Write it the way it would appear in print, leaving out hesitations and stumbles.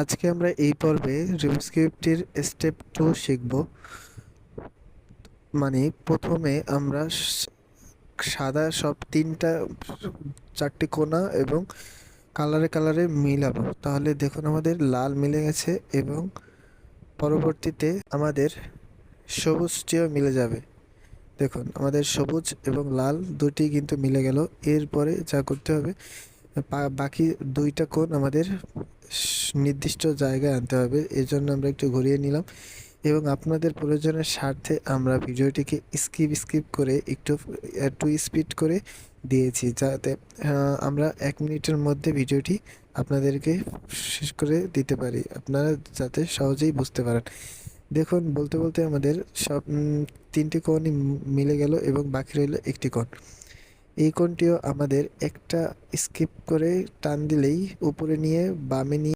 আজকে আমরা এই পর্বে রুবিক্স কিউবটির স্টেপ 2 শিখব। মানে প্রথমে আমরা সাদা সব চারটি কোণা এবং কালারে কালারে মিলাবো। তাহলে দেখুন আমাদের লাল মিলে গেছে এবং পরবর্তীতে আমাদের সবুজটিও মিলে যাবে। দেখুন আমাদের সবুজ এবং লাল দুটি কিন্তু মিলে গেল। এরপরে যা করতে হবে, বাকি দুইটা কোণ আমাদের নির্দিষ্ট জায়গায় আনতে হবে। এজন্য আমরা একটু ঘুরিয়ে নিলাম এবং আপনাদের প্রয়োজনের স্বার্থে আমরা ভিডিওটিকে স্কিপ করে একটু স্পিড করে দিয়েছি, যাতে আমরা 1 মিনিটের মধ্যে ভিডিওটি আপনাদেরকে শেষ করে দিতে পারি, আপনারা যাতে সহজেই বুঝতে পারেন। দেখুন বলতে বলতে আমাদের সব তিনটি কোণই মিলে গেল এবং বাকি রইল একটি কোণ। এই কোণটিও আমাদের একটা স্কিপ করে টান দিলেই উপরে নিয়ে বামে নিয়ে